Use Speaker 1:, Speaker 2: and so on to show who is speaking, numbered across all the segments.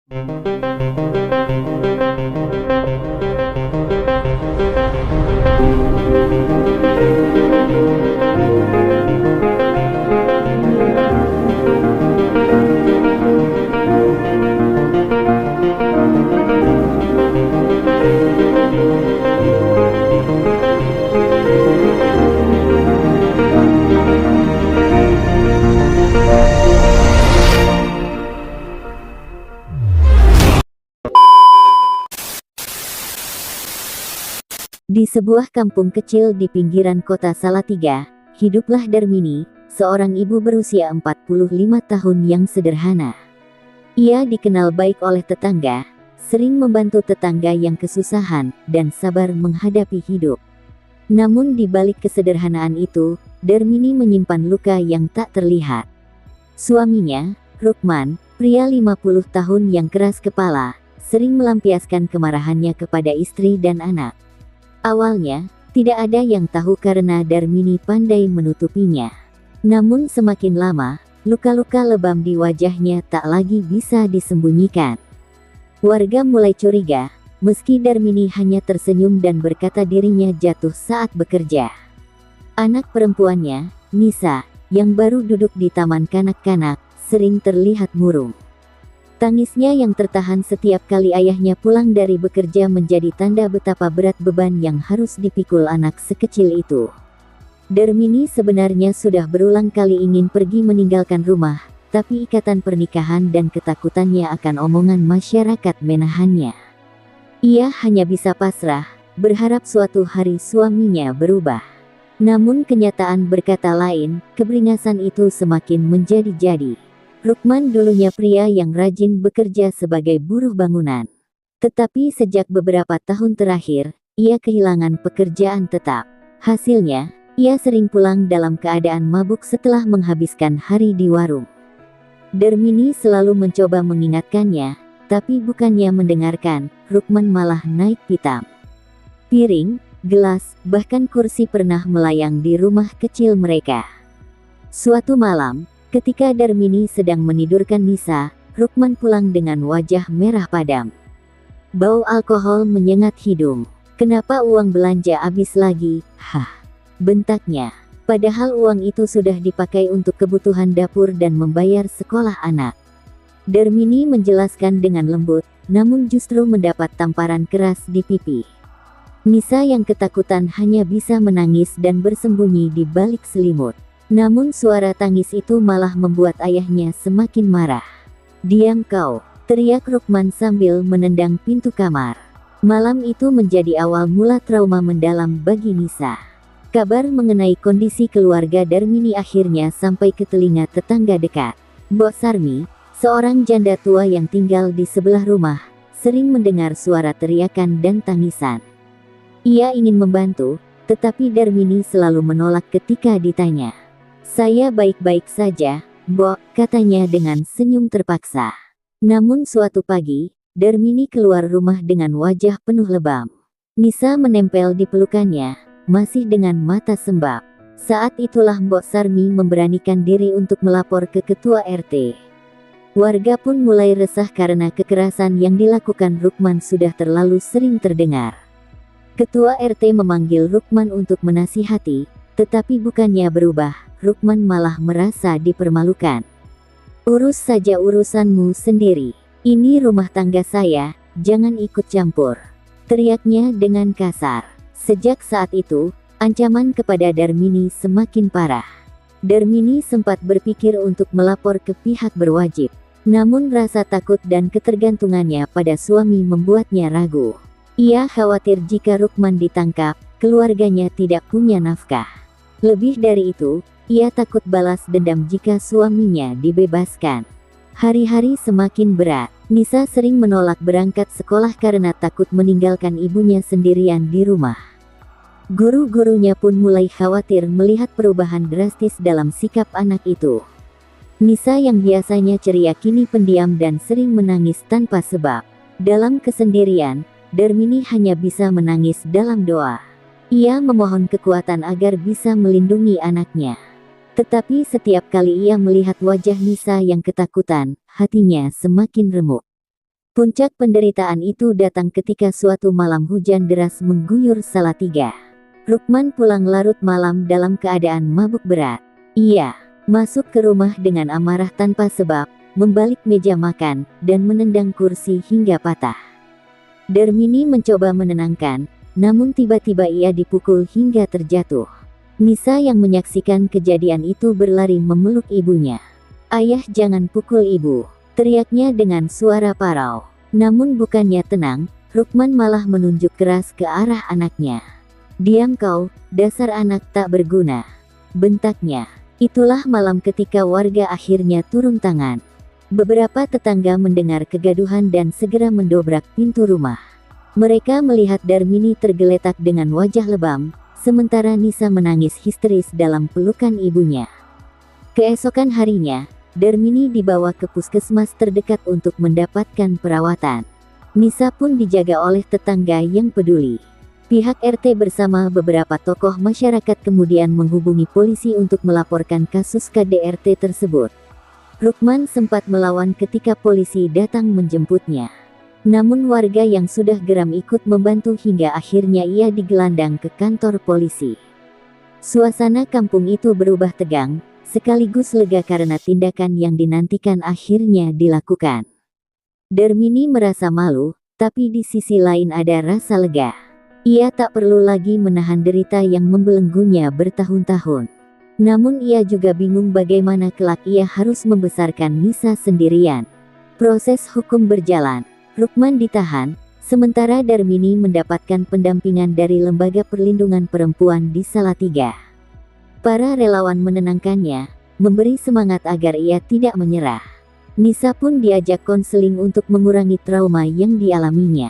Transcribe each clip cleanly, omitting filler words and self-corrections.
Speaker 1: Di sebuah kampung kecil di pinggiran kota Salatiga, hiduplah Darmini, seorang ibu berusia 45 tahun yang sederhana. Ia dikenal baik oleh tetangga, sering membantu tetangga yang kesusahan, dan sabar menghadapi hidup. Namun di balik kesederhanaan itu, Darmini menyimpan luka yang tak terlihat. Suaminya, Rukman, pria 50 tahun yang keras kepala, sering melampiaskan kemarahannya kepada istri dan anak. Awalnya, tidak ada yang tahu karena Darmini pandai menutupinya. Namun semakin lama, luka-luka lebam di wajahnya tak lagi bisa disembunyikan. Warga mulai curiga, meski Darmini hanya tersenyum dan berkata dirinya jatuh saat bekerja. Anak perempuannya, Nisa, yang baru duduk di taman kanak-kanak, sering terlihat murung. Tangisnya yang tertahan setiap kali ayahnya pulang dari bekerja menjadi tanda betapa berat beban yang harus dipikul anak sekecil itu. Darmini sebenarnya sudah berulang kali ingin pergi meninggalkan rumah, tapi ikatan pernikahan dan ketakutannya akan omongan masyarakat menahannya. Ia hanya bisa pasrah, berharap suatu hari suaminya berubah. Namun kenyataan berkata lain, keberingasan itu semakin menjadi-jadi. Rukman dulunya pria yang rajin bekerja sebagai buruh bangunan. Tetapi sejak beberapa tahun terakhir, ia kehilangan pekerjaan tetap. Hasilnya, ia sering pulang dalam keadaan mabuk setelah menghabiskan hari di warung. Darmini selalu mencoba mengingatkannya, tapi bukannya mendengarkan, Rukman malah naik pitam. Piring, gelas, bahkan kursi pernah melayang di rumah kecil mereka. Suatu malam, ketika Darmini sedang menidurkan Nisa, Rukman pulang dengan wajah merah padam. Bau alkohol menyengat hidung. "Kenapa uang belanja habis lagi?" "Hah," bentaknya. Padahal uang itu sudah dipakai untuk kebutuhan dapur dan membayar sekolah anak. Darmini menjelaskan dengan lembut, namun justru mendapat tamparan keras di pipi. Nisa yang ketakutan hanya bisa menangis dan bersembunyi di balik selimut. Namun suara tangis itu malah membuat ayahnya semakin marah. "Diam kau!" teriak Rukman sambil menendang pintu kamar. Malam itu menjadi awal mula trauma mendalam bagi Nisa. Kabar mengenai kondisi keluarga Darmini akhirnya sampai ke telinga tetangga dekat. Mbok Sarmi, seorang janda tua yang tinggal di sebelah rumah, sering mendengar suara teriakan dan tangisan. Ia ingin membantu, tetapi Darmini selalu menolak ketika ditanya. "Saya baik-baik saja, Mbok," katanya dengan senyum terpaksa. Namun suatu pagi, Darmini keluar rumah dengan wajah penuh lebam. Nisa menempel di pelukannya, masih dengan mata sembab. Saat itulah Mbok Sarmi memberanikan diri untuk melapor ke ketua RT. Warga pun mulai resah karena kekerasan yang dilakukan Rukman sudah terlalu sering terdengar. Ketua RT memanggil Rukman untuk menasihati, tetapi bukannya berubah, Rukman malah merasa dipermalukan. "Urus saja urusanmu sendiri. Ini rumah tangga saya, jangan ikut campur," teriaknya dengan kasar. Sejak saat itu, ancaman kepada Darmini semakin parah. Darmini sempat berpikir untuk melapor ke pihak berwajib. Namun rasa takut dan ketergantungannya pada suami membuatnya ragu. Ia khawatir jika Rukman ditangkap, keluarganya tidak punya nafkah. Lebih dari itu, ia takut balas dendam jika suaminya dibebaskan. Hari-hari semakin berat. Nisa sering menolak berangkat sekolah karena takut meninggalkan ibunya sendirian di rumah. Guru-gurunya pun mulai khawatir melihat perubahan drastis dalam sikap anak itu. Nisa yang biasanya ceria kini pendiam dan sering menangis tanpa sebab. Dalam kesendirian, Darmini hanya bisa menangis dalam doa. Ia memohon kekuatan agar bisa melindungi anaknya. Tetapi setiap kali ia melihat wajah Nisa yang ketakutan, hatinya semakin remuk. Puncak penderitaan itu datang ketika suatu malam hujan deras mengguyur Salatiga. Rukman pulang larut malam dalam keadaan mabuk berat. Ia masuk ke rumah dengan amarah tanpa sebab, membalik meja makan, dan menendang kursi hingga patah. Darmini mencoba menenangkan, namun tiba-tiba ia dipukul hingga terjatuh. Nisa yang menyaksikan kejadian itu berlari memeluk ibunya. "Ayah, jangan pukul ibu," teriaknya dengan suara parau. Namun bukannya tenang, Rukman malah menunjuk keras ke arah anaknya. "Diam kau, dasar anak tak berguna," bentaknya. Itulah malam ketika warga akhirnya turun tangan. Beberapa tetangga mendengar kegaduhan dan segera mendobrak pintu rumah. Mereka melihat Darmini tergeletak dengan wajah lebam, sementara Nisa menangis histeris dalam pelukan ibunya. Keesokan harinya, Darmini dibawa ke puskesmas terdekat untuk mendapatkan perawatan. Nisa pun dijaga oleh tetangga yang peduli. Pihak RT bersama beberapa tokoh masyarakat kemudian menghubungi polisi untuk melaporkan kasus KDRT tersebut. Rukman sempat melawan ketika polisi datang menjemputnya. Namun warga yang sudah geram ikut membantu hingga akhirnya ia digelandang ke kantor polisi. Suasana kampung itu berubah tegang, sekaligus lega karena tindakan yang dinantikan akhirnya dilakukan. Darmini merasa malu, tapi di sisi lain ada rasa lega. Ia tak perlu lagi menahan derita yang membelenggunya bertahun-tahun. Namun ia juga bingung bagaimana kelak ia harus membesarkan Nisa sendirian. Proses hukum berjalan. Rukman ditahan, sementara Darmini mendapatkan pendampingan dari Lembaga Perlindungan Perempuan di Salatiga. Para relawan menenangkannya, memberi semangat agar ia tidak menyerah. Nisa pun diajak konseling untuk mengurangi trauma yang dialaminya.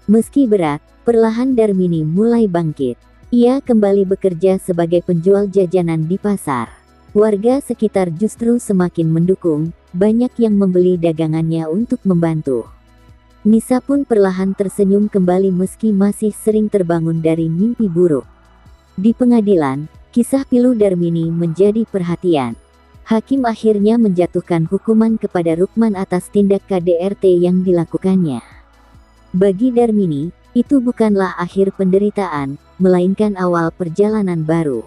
Speaker 1: Meski berat, perlahan Darmini mulai bangkit. Ia kembali bekerja sebagai penjual jajanan di pasar. Warga sekitar justru semakin mendukung, banyak yang membeli dagangannya untuk membantu. Nisa pun perlahan tersenyum kembali meski masih sering terbangun dari mimpi buruk. Di pengadilan, kisah pilu Darmini menjadi perhatian. Hakim akhirnya menjatuhkan hukuman kepada Rukman atas tindak KDRT yang dilakukannya. Bagi Darmini, itu bukanlah akhir penderitaan, melainkan awal perjalanan baru.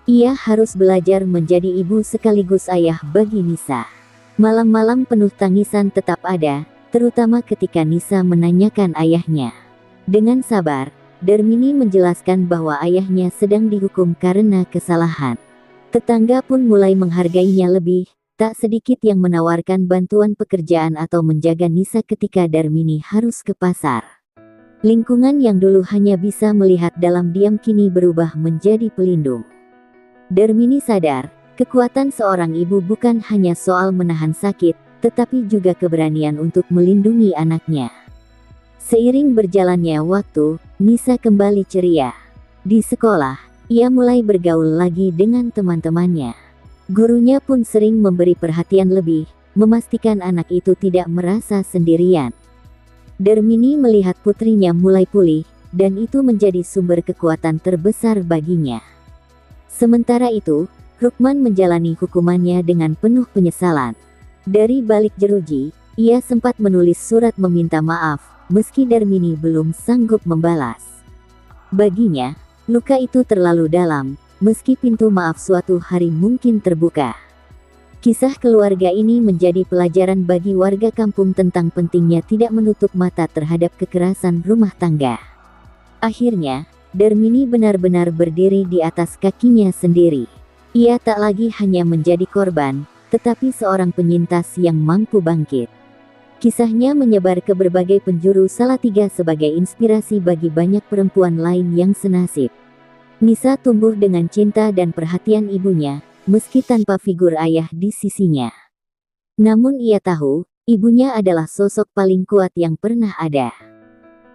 Speaker 1: Ia harus belajar menjadi ibu sekaligus ayah bagi Nisa. Malam-malam penuh tangisan tetap ada, terutama ketika Nisa menanyakan ayahnya. Dengan sabar, Darmini menjelaskan bahwa ayahnya sedang dihukum karena kesalahan. Tetangga pun mulai menghargainya lebih, tak sedikit yang menawarkan bantuan pekerjaan atau menjaga Nisa ketika Darmini harus ke pasar. Lingkungan yang dulu hanya bisa melihat dalam diam kini berubah menjadi pelindung. Darmini sadar, kekuatan seorang ibu bukan hanya soal menahan sakit, tetapi juga keberanian untuk melindungi anaknya. Seiring berjalannya waktu, Nisa kembali ceria. Di sekolah, ia mulai bergaul lagi dengan teman-temannya. Gurunya pun sering memberi perhatian lebih, memastikan anak itu tidak merasa sendirian. Darmini melihat putrinya mulai pulih, dan itu menjadi sumber kekuatan terbesar baginya. Sementara itu, Rukman menjalani hukumannya dengan penuh penyesalan. Dari balik jeruji, ia sempat menulis surat meminta maaf, meski Darmini belum sanggup membalas. Baginya, luka itu terlalu dalam, meski pintu maaf suatu hari mungkin terbuka. Kisah keluarga ini menjadi pelajaran bagi warga kampung tentang pentingnya tidak menutup mata terhadap kekerasan rumah tangga. Akhirnya, Darmini benar-benar berdiri di atas kakinya sendiri. Ia tak lagi hanya menjadi korban, tetapi seorang penyintas yang mampu bangkit. Kisahnya menyebar ke berbagai penjuru Salatiga sebagai inspirasi bagi banyak perempuan lain yang senasib. Nisa tumbuh dengan cinta dan perhatian ibunya, meski tanpa figur ayah di sisinya. Namun ia tahu, ibunya adalah sosok paling kuat yang pernah ada.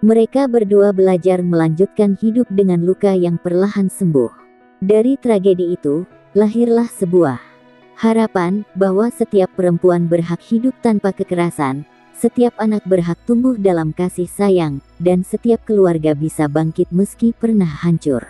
Speaker 1: Mereka berdua belajar melanjutkan hidup dengan luka yang perlahan sembuh. Dari tragedi itu, lahirlah sebuah harapan bahwa setiap perempuan berhak hidup tanpa kekerasan, setiap anak berhak tumbuh dalam kasih sayang, dan setiap keluarga bisa bangkit meski pernah hancur.